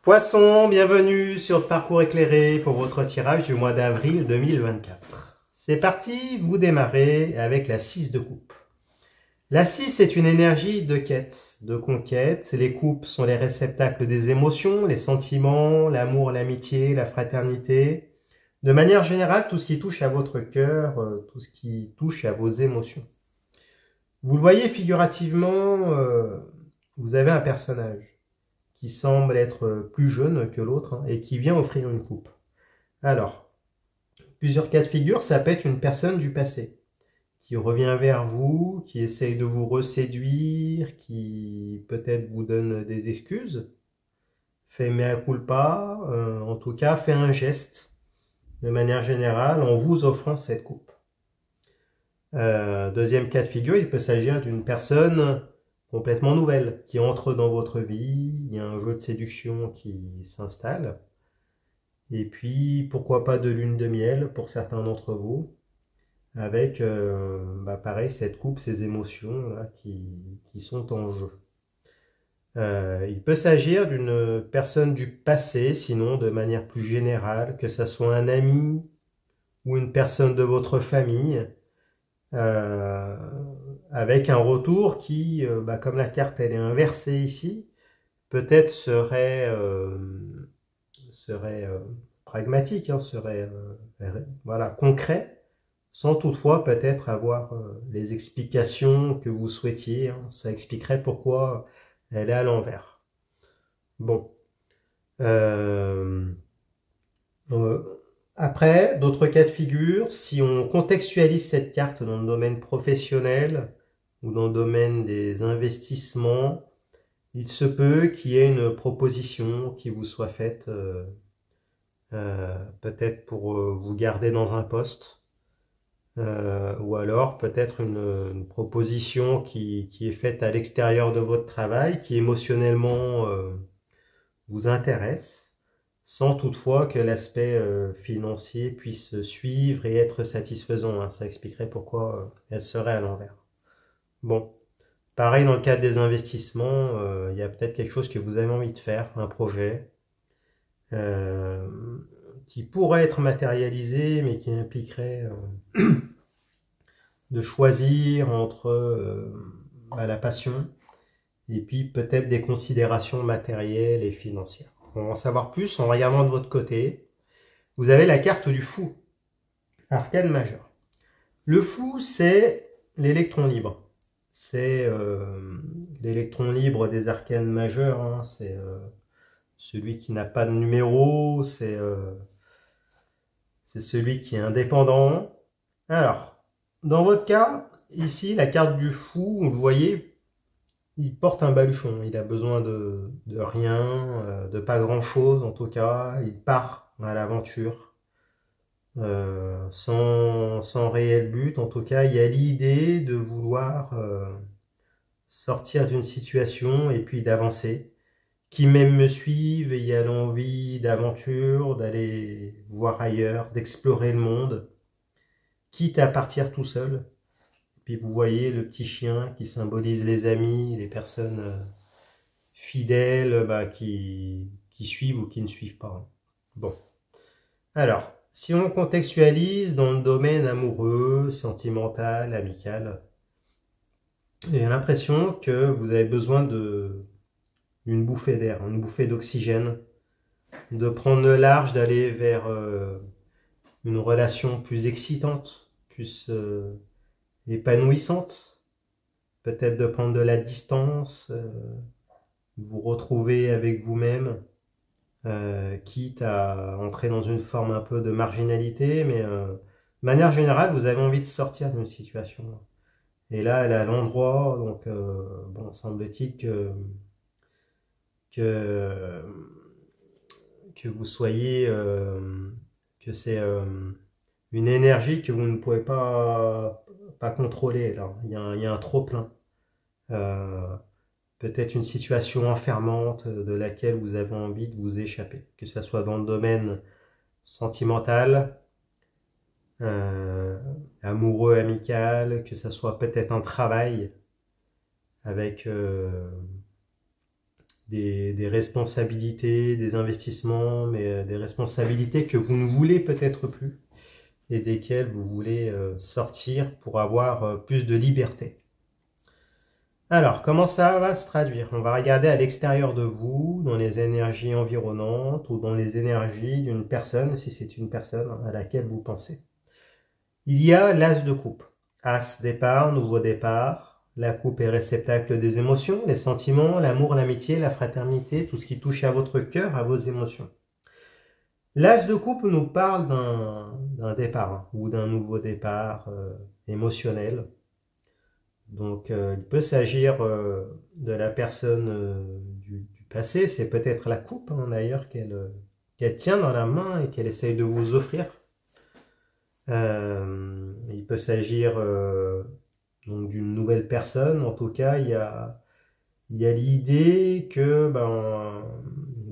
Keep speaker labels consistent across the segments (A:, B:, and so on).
A: Poisson, bienvenue sur le parcours éclairé pour votre tirage du mois d'avril 2024. C'est parti, vous démarrez avec la 6 de coupe. La 6 est une énergie de quête, de conquête. Les coupes sont les réceptacles des émotions, les sentiments, l'amour, l'amitié, la fraternité. De manière générale, tout ce qui touche à votre cœur, tout ce qui touche à vos émotions. Vous le voyez figurativement, vous avez un personnage qui semble être plus jeune que l'autre et qui vient offrir une coupe. Alors, plusieurs cas de figure, ça peut être une personne du passé qui revient vers vous, qui essaye de vous reséduire, qui peut-être vous donne des excuses, fait mea culpa, en tout cas fait un geste de manière générale en vous offrant cette coupe. Deuxième cas de figure, il peut s'agir d'une personne complètement nouvelle qui entre dans votre vie, il y a un jeu de séduction qui s'installe, et puis pourquoi pas de lune de miel pour certains d'entre vous, avec pareil cette coupe, ces émotions là, qui sont en jeu. Il peut s'agir d'une personne du passé, sinon de manière plus générale, que ce soit un ami ou une personne de votre famille, euh, avec un retour qui, comme la carte elle est inversée ici, peut-être serait pragmatique, hein, serait voilà, concret, sans toutefois peut-être avoir les explications que vous souhaitiez. Hein. Ça expliquerait pourquoi elle est à l'envers. Bon. Euh, euh, Après, d'autres cas de figure, si on contextualise cette carte dans le domaine professionnel ou dans le domaine des investissements, il se peut qu'il y ait une proposition qui vous soit faite peut-être pour vous garder dans un poste, ou alors peut-être une proposition qui est faite à l'extérieur de votre travail, qui émotionnellement vous intéresse, sans toutefois que l'aspect financier puisse suivre et être satisfaisant. Hein. Ça expliquerait pourquoi elle serait à l'envers. Bon, pareil dans le cadre des investissements, il y a peut-être quelque chose que vous avez envie de faire, un projet, euh, qui pourrait être matérialisé, mais qui impliquerait de choisir entre la passion et puis peut-être des considérations matérielles et financières. Pour en savoir plus, en regardant de votre côté, vous avez la carte du fou, arcane majeur. Le fou, c'est l'électron libre. C'est l'électron libre des arcanes majeurs, hein, c'est celui qui n'a pas de numéro, c'est celui qui est indépendant. Alors, dans votre cas, ici, la carte du fou, vous le voyez, il porte un baluchon. Il a besoin de rien, de pas grand-chose en tout cas. Il part à l'aventure sans réel but. En tout cas, il y a l'idée de vouloir sortir d'une situation et puis d'avancer. Qui même me suivent et il y a l'envie d'aventure, d'aller voir ailleurs, d'explorer le monde, quitte à partir tout seul. Puis vous voyez le petit chien qui symbolise les amis, les personnes fidèles qui suivent ou qui ne suivent pas. Bon. Alors, si on contextualise dans le domaine amoureux, sentimental, amical, j'ai l'impression que vous avez besoin d'une bouffée d'air, une bouffée d'oxygène, de prendre le large, d'aller vers une relation plus excitante, plus épanouissante, peut-être de prendre de la distance, vous retrouver avec vous-même, quitte à entrer dans une forme un peu de marginalité, mais de manière générale, vous avez envie de sortir d'une situation. Et là, elle est à l'endroit, donc bon, semble-t-il que, que vous soyez, que c'est une énergie que vous ne pouvez pas contrôler. Là. Il y a un trop-plein. Euh, Peut-être une situation enfermante de laquelle vous avez envie de vous échapper, que ce soit dans le domaine sentimental, euh, amoureux, amical, que ce soit peut-être un travail avec des responsabilités, des investissements, mais des responsabilités que vous ne voulez peut-être plus et desquelles vous voulez sortir pour avoir plus de liberté. Alors, comment ça va se traduire? On va regarder à l'extérieur de vous, dans les énergies environnantes ou dans les énergies d'une personne, si c'est une personne à laquelle vous pensez. Il y a l'as de coupe. As, départ, nouveau départ. La coupe est réceptacle des émotions, des sentiments, l'amour, l'amitié, la fraternité, tout ce qui touche à votre cœur, à vos émotions. L'as de coupe nous parle d'un départ ou d'un nouveau départ émotionnel. Donc, il peut s'agir de la personne du passé, c'est peut-être la coupe d'ailleurs qu'elle tient dans la main et qu'elle essaye de vous offrir. Il peut s'agir donc d'une nouvelle personne. En tout cas, il y a l'idée que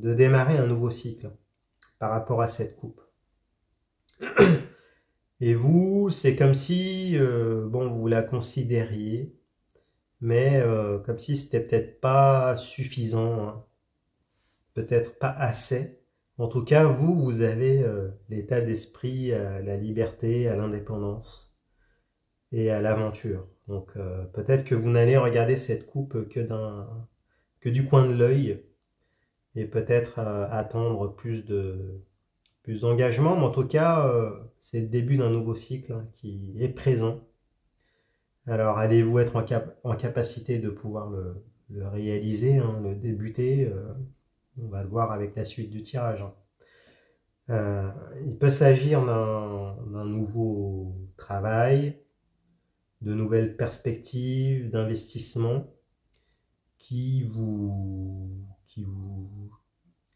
A: de démarrer un nouveau cycle par rapport à cette coupe. Et vous, c'est comme si vous la considériez, mais comme si c'était peut-être pas suffisant, hein, peut-être pas assez. En tout cas, vous avez l'état d'esprit à la liberté, à l'indépendance et à l'aventure. Donc peut-être que vous n'allez regarder cette coupe que du coin de l'œil et peut-être attendre plus d'engagement. Mais en tout cas, c'est le début d'un nouveau cycle qui est présent. Alors allez-vous être en capacité de pouvoir le réaliser, le débuter on va le voir avec la suite du tirage. Il peut s'agir d'un nouveau travail, de nouvelles perspectives d'investissement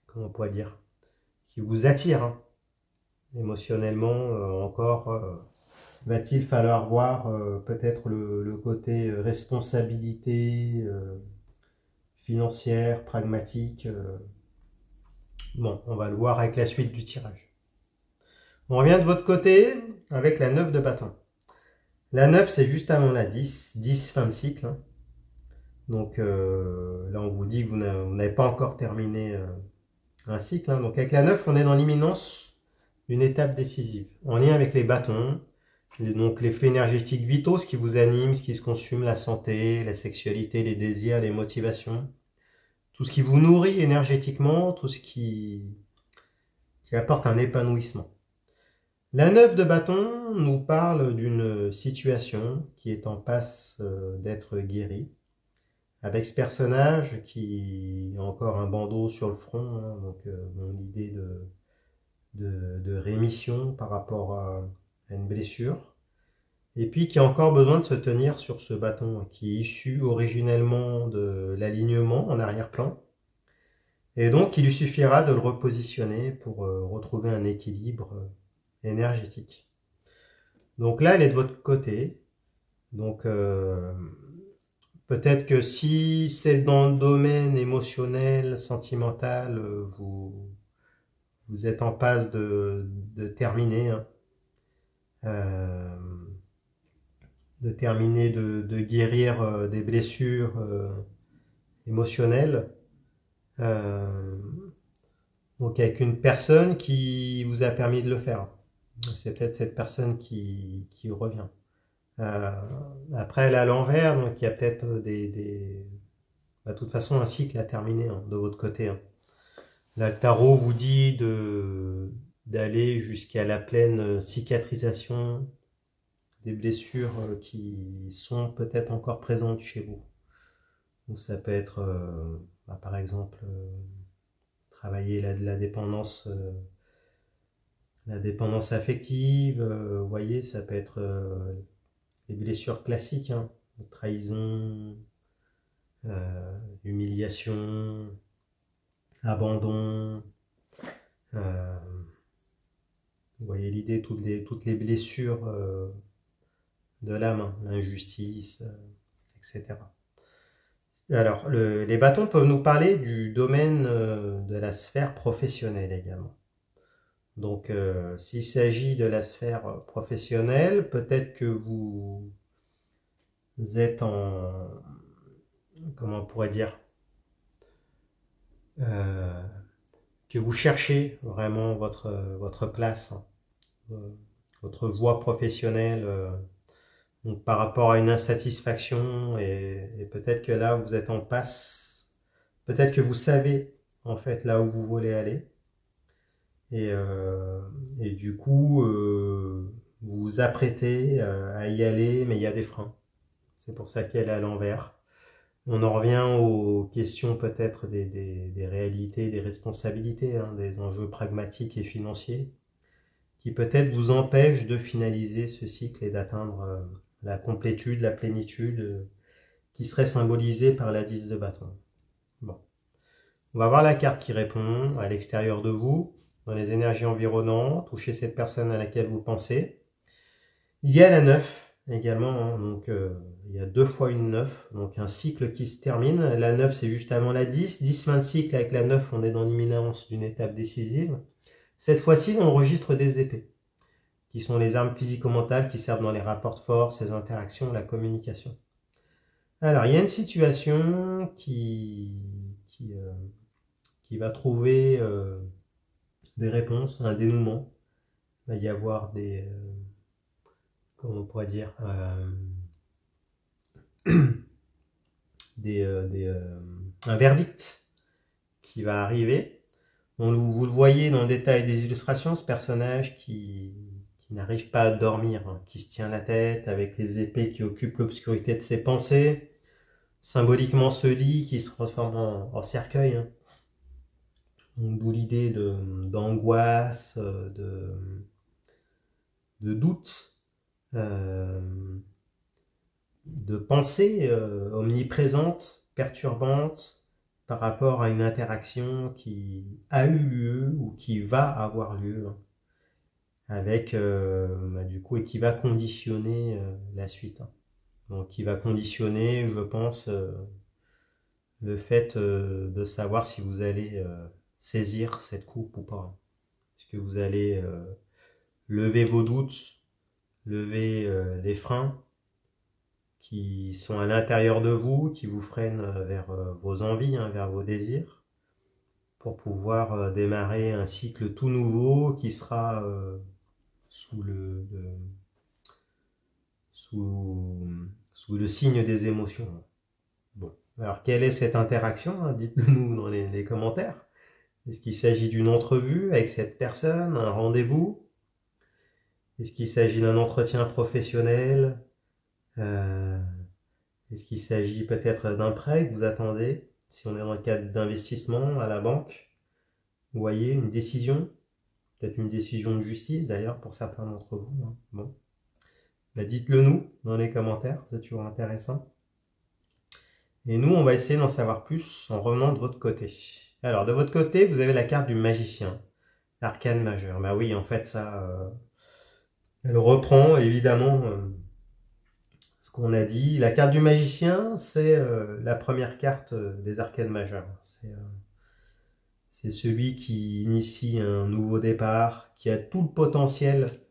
A: comment on pourrait dire, qui vous attirent émotionnellement. Encore, va-t-il falloir voir peut-être le côté responsabilité financière, pragmatique. Bon, on va le voir avec la suite du tirage. On revient de votre côté avec la 9 de bâton. La 9, c'est juste avant la 10, 10 fin de cycle. Donc là, on vous dit que vous n'avez pas encore terminé un cycle. Donc avec la 9, on est dans l'imminence d'une étape décisive, en lien avec les bâtons, donc les flux énergétiques vitaux, ce qui vous anime, ce qui se consume, la santé, la sexualité, les désirs, les motivations, tout ce qui vous nourrit énergétiquement, tout ce qui apporte un épanouissement. La 9 de bâton nous parle d'une situation qui est en passe d'être guérie, avec ce personnage qui a encore un bandeau sur le front, donc mon idée de rémission par rapport à une blessure, et puis qui a encore besoin de se tenir sur ce bâton qui est issu originellement de l'alignement en arrière-plan, et donc il lui suffira de le repositionner pour retrouver un équilibre énergétique. Donc là, elle est de votre côté. Donc peut-être que si c'est dans le domaine émotionnel, sentimental, vous êtes en passe de terminer, de guérir des blessures émotionnelles. Donc avec une personne qui vous a permis de le faire. C'est peut-être cette personne qui revient. Après, elle est à l'envers, donc il y a peut-être de toute façon, un cycle à terminer de votre côté. Là, le tarot vous dit d'aller jusqu'à la pleine cicatrisation des blessures qui sont peut-être encore présentes chez vous. Donc ça peut être, par exemple, travailler la dépendance affective. Vous voyez, ça peut être les blessures classiques, trahison, humiliation, abandon. Vous voyez l'idée, toutes les blessures de l'âme, l'injustice, etc. Alors, les bâtons peuvent nous parler du domaine de la sphère professionnelle également. Donc, s'il s'agit de la sphère professionnelle, peut-être que vous êtes comment on pourrait dire, que vous cherchez vraiment votre place, hein, votre voie professionnelle, donc par rapport à une insatisfaction, et peut-être que là vous êtes en passe, peut-être que vous savez en fait là où vous voulez aller, et, euh, et du coup vous vous apprêtez à y aller, mais il y a des freins. C'est pour ça qu'elle est à l'envers. On en revient aux questions peut-être des réalités, des responsabilités, hein, des enjeux pragmatiques et financiers, qui peut-être vous empêchent de finaliser ce cycle et d'atteindre la complétude, la plénitude, qui serait symbolisée par la 10 de bâton. Bon. On va voir la carte qui répond à l'extérieur de vous, dans les énergies environnantes, ou chez cette personne à laquelle vous pensez. Il y a la 9 également, hein, donc il y a 2 fois une 9, donc un cycle qui se termine. La 9 c'est juste avant la 10, 10-20 cycles avec la 9 on est dans l'imminence d'une étape décisive. Cette fois-ci on enregistre des épées, qui sont les armes physico-mentales qui servent dans les rapports de force, les interactions, la communication. Alors il y a une situation qui va trouver des réponses, un dénouement. Il va y avoir comment on pourrait dire, un verdict qui va arriver. Vous le voyez dans le détail des illustrations, ce personnage qui n'arrive pas à dormir, hein, qui se tient la tête avec les épées qui occupent l'obscurité de ses pensées, symboliquement ce lit qui se transforme en cercueil, hein. D'où l'idée d'angoisse, de doute, de pensée omniprésente, perturbante, par rapport à une interaction qui a eu lieu ou qui va avoir lieu, hein, avec du coup, et qui va conditionner la suite, hein. Donc qui va conditionner, je pense, le fait de savoir si vous allez saisir cette coupe ou pas. Est-ce que vous allez lever vos doutes, lever les freins qui sont à l'intérieur de vous, qui vous freinent vers vos envies, hein, vers vos désirs, pour pouvoir démarrer un cycle tout nouveau qui sera sous sous le signe des émotions. Bon. Alors, quelle est cette interaction, hein? Dites-le nous dans les commentaires. Est-ce qu'il s'agit d'une entrevue avec cette personne, un rendez-vous? Est-ce qu'il s'agit d'un entretien professionnel? Est-ce qu'il s'agit peut-être d'un prêt que vous attendez? Si on est dans le cadre d'investissement à la banque, vous voyez, une décision, peut-être une décision de justice d'ailleurs pour certains d'entre vous, hein. Bon. Bah, dites-le nous dans les commentaires, c'est toujours intéressant. Et nous, on va essayer d'en savoir plus en revenant de votre côté. Alors, de votre côté, vous avez la carte du magicien, l'arcane majeur. Bah oui, en fait, ça, elle reprend évidemment ce qu'on a dit. La carte du magicien, c'est la première carte des arcanes majeures. C'est celui qui initie un nouveau départ, qui a tout le potentiel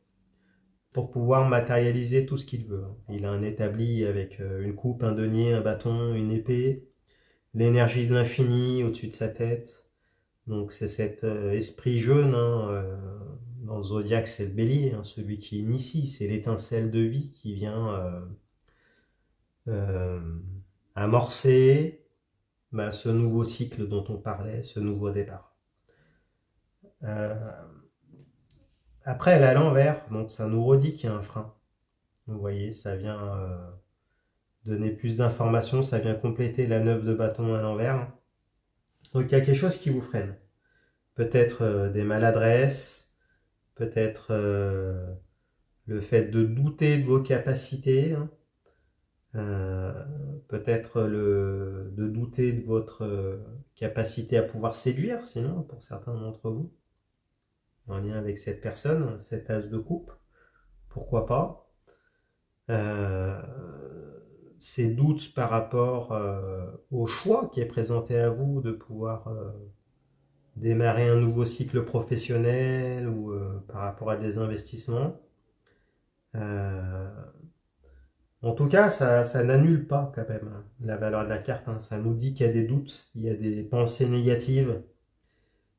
A: pour pouvoir matérialiser tout ce qu'il veut. Il a un établi avec une coupe, un denier, un bâton, une épée, l'énergie de l'infini au-dessus de sa tête. Donc c'est cet esprit jeune, hein, dans le zodiaque c'est le bélier, hein, celui qui initie, c'est l'étincelle de vie qui vient amorcer ce nouveau cycle dont on parlait, ce nouveau départ. Après elle est à l'envers, donc ça nous redit qu'il y a un frein. Vous voyez, ça vient donner plus d'informations, ça vient compléter la 9 de bâton à l'envers. Donc il y a quelque chose qui vous freine. Peut-être des maladresses, peut-être le fait de douter de vos capacités, hein. Peut-être de douter de votre capacité à pouvoir séduire, sinon, pour certains d'entre vous, en lien avec cette personne, cet as de coupe, pourquoi pas. Ces doutes par rapport au choix qui est présenté à vous de pouvoir démarrer un nouveau cycle professionnel ou par rapport à des investissements. En tout cas, ça n'annule pas quand même hein, la valeur de la carte. Hein. Ça nous dit qu'il y a des doutes, il y a des pensées négatives.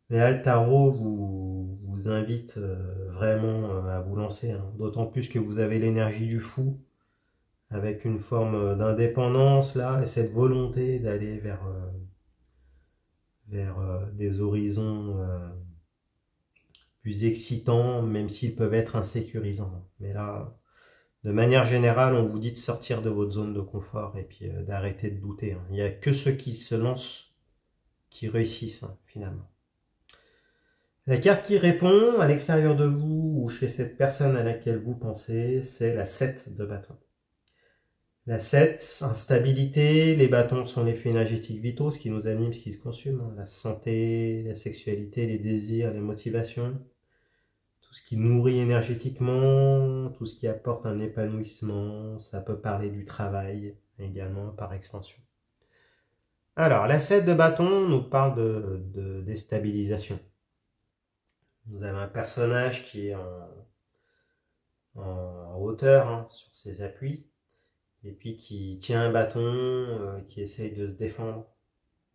A: Mais là, le tarot vous invite vraiment à vous lancer. Hein. D'autant plus que vous avez l'énergie du fou, avec une forme d'indépendance là, et cette volonté d'aller vers des horizons plus excitants, même s'ils peuvent être insécurisants. Mais là, de manière générale, on vous dit de sortir de votre zone de confort et puis d'arrêter de douter. Hein. Il n'y a que ceux qui se lancent qui réussissent, hein, finalement. La carte qui répond à l'extérieur de vous ou chez cette personne à laquelle vous pensez, c'est la 7 de bâton. La 7, instabilité, les bâtons sont les flux énergétiques vitaux, ce qui nous anime, ce qui se consume. Hein. La santé, la sexualité, les désirs, les motivations. Tout ce qui nourrit énergétiquement, tout ce qui apporte un épanouissement. Ça peut parler du travail également par extension. Alors, la 7 de bâton nous parle de déstabilisation. Vous avez un personnage qui est en hauteur hein, sur ses appuis, et puis qui tient un bâton, qui essaye de se défendre,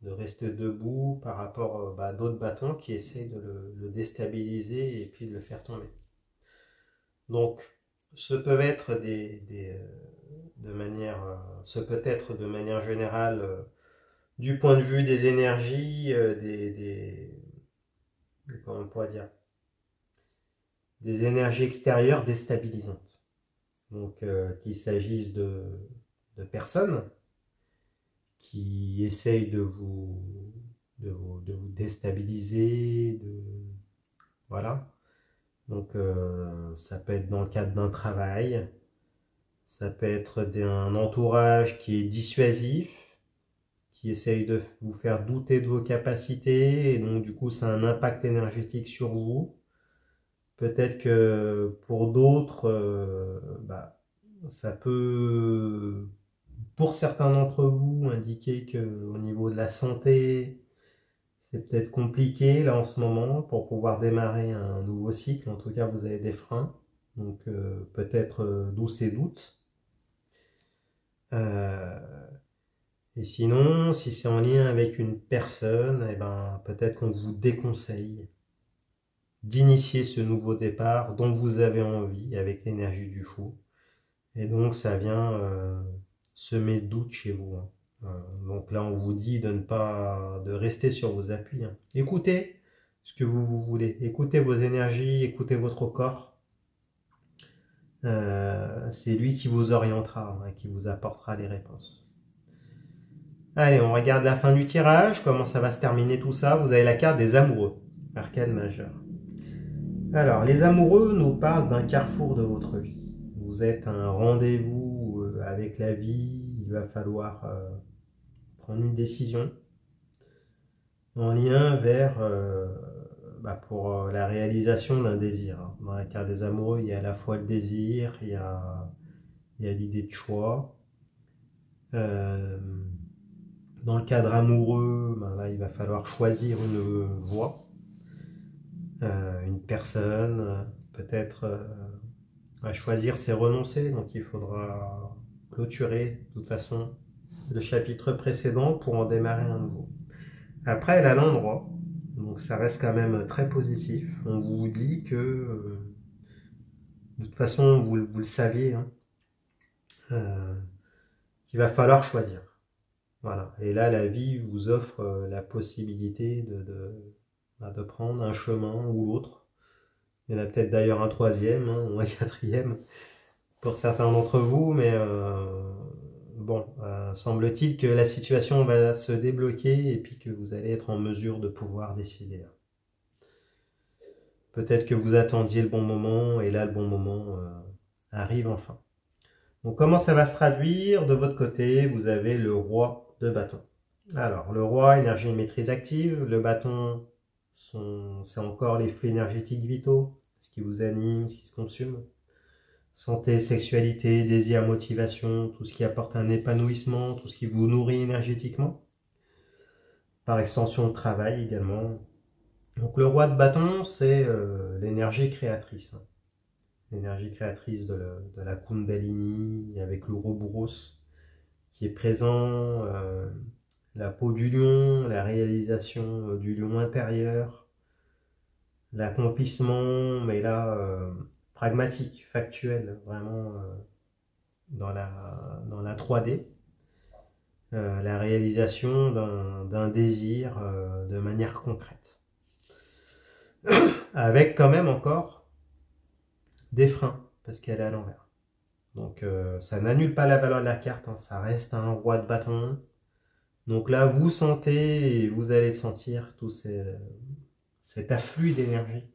A: de rester debout par rapport à d'autres bâtons qui essayent de le déstabiliser et puis de le faire tomber. Donc, ce peut être de manière générale, du point de vue des énergies, comment on pourrait dire, des énergies extérieures déstabilisantes. Donc, qu'il s'agisse de personnes qui essayent de vous déstabiliser, voilà. Donc, ça peut être dans le cadre d'un travail, ça peut être d'un entourage qui est dissuasif, qui essaye de vous faire douter de vos capacités, et donc du coup, ça a un impact énergétique sur vous. Peut-être que pour d'autres, ça peut, pour certains d'entre vous, indiquer qu'au niveau de la santé, c'est peut-être compliqué là en ce moment pour pouvoir démarrer un nouveau cycle. En tout cas, vous avez des freins, donc peut-être d'où ces doutes. Et sinon, si c'est en lien avec une personne, eh ben, peut-être qu'on vous déconseille d'initier ce nouveau départ dont vous avez envie avec l'énergie du fou. Et donc ça vient semer le doute chez vous. Hein. Donc là on vous dit de rester sur vos appuis. Hein. Écoutez ce que vous voulez. Écoutez vos énergies, écoutez votre corps. C'est lui qui vous orientera, hein, qui vous apportera les réponses. Allez, on regarde la fin du tirage, comment ça va se terminer tout ça. Vous avez la carte des amoureux, arcane majeure. Alors, les amoureux nous parlent d'un carrefour de votre vie. Vous êtes à un rendez-vous avec la vie, il va falloir prendre une décision en lien pour la réalisation d'un désir. Dans la carte des amoureux, il y a à la fois le désir, il y a l'idée de choix. Dans le cadre amoureux, là, il va falloir choisir une voie. Une personne, peut-être choisir c'est renoncer, donc il faudra clôturer de toute façon le chapitre précédent pour en démarrer un nouveau. Après, elle a l'endroit, donc ça reste quand même très positif. On vous dit que de toute façon vous le saviez, hein, qu'il va falloir choisir. Voilà. Et là, la vie vous offre la possibilité de prendre un chemin ou l'autre. Il y en a peut-être d'ailleurs un troisième hein, ou un quatrième pour certains d'entre vous, mais semble-t-il que la situation va se débloquer et puis que vous allez être en mesure de pouvoir décider. Peut-être que vous attendiez le bon moment et là le bon moment arrive enfin. Donc comment ça va se traduire? De votre côté, vous avez le roi de bâton. Alors, le roi, énergie et maîtrise active. Le bâton, c'est encore les flux énergétiques vitaux, ce qui vous anime, ce qui se consume. Santé, sexualité, désir, motivation, tout ce qui apporte un épanouissement, tout ce qui vous nourrit énergétiquement. Par extension, le travail également. Donc le roi de bâton, c'est l'énergie créatrice. l'énergie créatrice de la Kundalini avec l'Ouroboros qui est présent, la peau du lion, la réalisation du lion intérieur, l'accomplissement, mais là, pragmatique, factuel, vraiment dans la 3D, la réalisation d'un désir de manière concrète. Avec quand même encore des freins, parce qu'elle est à l'envers. Donc ça n'annule pas la valeur de la carte, hein, ça reste un roi de bâton. Donc là, vous sentez, et vous allez sentir tout cet afflux d'énergie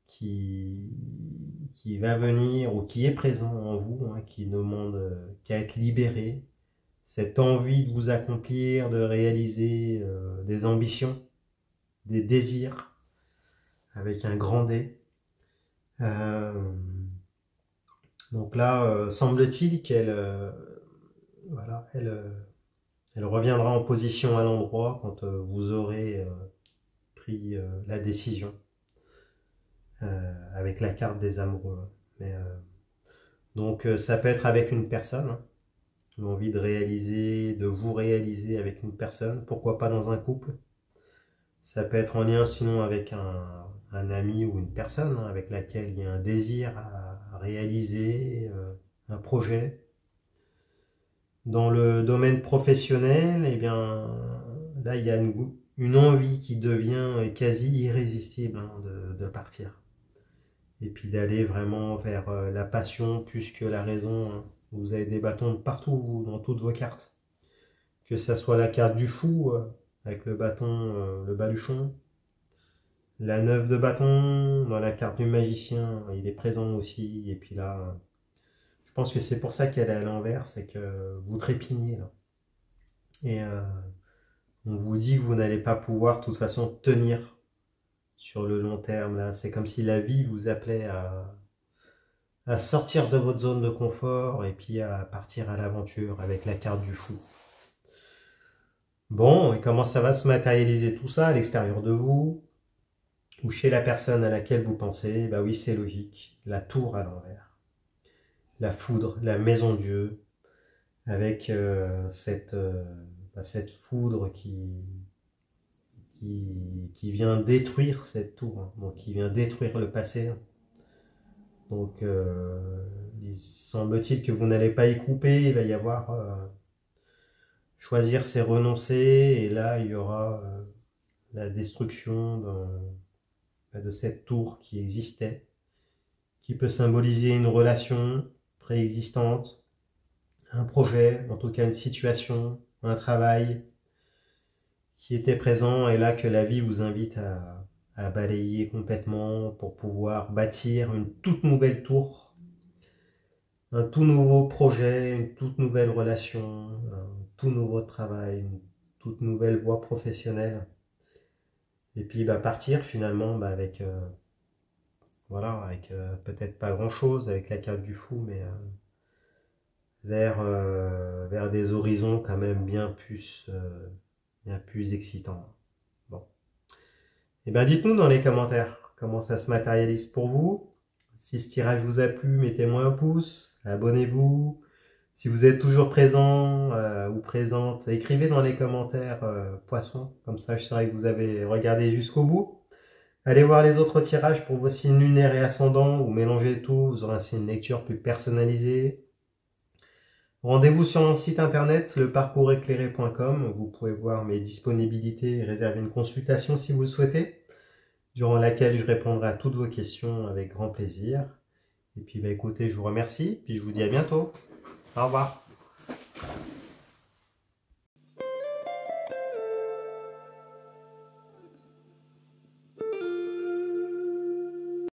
A: qui va venir, ou qui est présent en vous, hein, qui demande qu'à être libéré. Cette envie de vous accomplir, de réaliser des ambitions, des désirs, avec un grand D. Donc là, semble-t-il qu'elle voilà, elle reviendra en position à l'endroit quand vous aurez pris la décision avec la carte des amoureux. Mais, donc ça peut être avec une personne, hein, l'envie de réaliser, de vous réaliser avec une personne, pourquoi pas dans un couple. Ça peut être en lien sinon avec un ami ou une personne, hein, avec laquelle il y a un désir à réaliser, un projet. Dans le domaine professionnel, eh bien, là, il y a une envie qui devient quasi irrésistible, hein, de partir. Et puis d'aller vraiment vers la passion plus que la raison, hein. Vous avez des bâtons de partout, dans toutes vos cartes. Que ça soit la carte du fou, avec le bâton, le baluchon. La 9 de bâton, dans la carte du magicien, il est présent aussi. Et puis là, je pense que c'est pour ça qu'elle est à l'envers, c'est que vous trépignez là. Et on vous dit que vous n'allez pas pouvoir de toute façon tenir sur le long terme là. C'est comme si la vie vous appelait à sortir de votre zone de confort et puis à partir à l'aventure avec la carte du fou. Bon, et comment ça va se matérialiser tout ça à l'extérieur de vous ou chez la personne à laquelle vous pensez? Bah oui, c'est logique. La tour à l'envers. La foudre, la maison Dieu, avec cette foudre qui vient détruire cette tour, hein, donc qui vient détruire le passé. Donc, il semble-t-il que vous n'allez pas y couper, il va y avoir choisir, c'est renoncer, et là, il y aura la destruction de cette tour qui existait, qui peut symboliser une relation préexistante, un projet, en tout cas une situation, un travail qui était présent, et là que la vie vous invite à balayer complètement pour pouvoir bâtir une toute nouvelle tour, un tout nouveau projet, une toute nouvelle relation, un tout nouveau travail, une toute nouvelle voie professionnelle. Et puis bah, partir finalement bah, avec, voilà, avec peut-être pas grand-chose, avec la carte du fou, mais vers des horizons quand même bien plus excitants. Bon. Et bien dites-nous dans les commentaires comment ça se matérialise pour vous. Si ce tirage vous a plu, mettez-moi un pouce, abonnez-vous. Si vous êtes toujours présent ou présente, écrivez dans les commentaires poisson, comme ça je saurai que vous avez regardé jusqu'au bout. Allez voir les autres tirages pour vos signes lunaires et ascendants, ou mélangez tout, vous aurez ainsi une lecture plus personnalisée. Rendez-vous sur mon site internet, leparcourseclairé.com. Vous pouvez voir mes disponibilités et réserver une consultation si vous le souhaitez, durant laquelle je répondrai à toutes vos questions avec grand plaisir. Et puis bah, écoutez, je vous remercie, puis je vous dis à bientôt. Au revoir.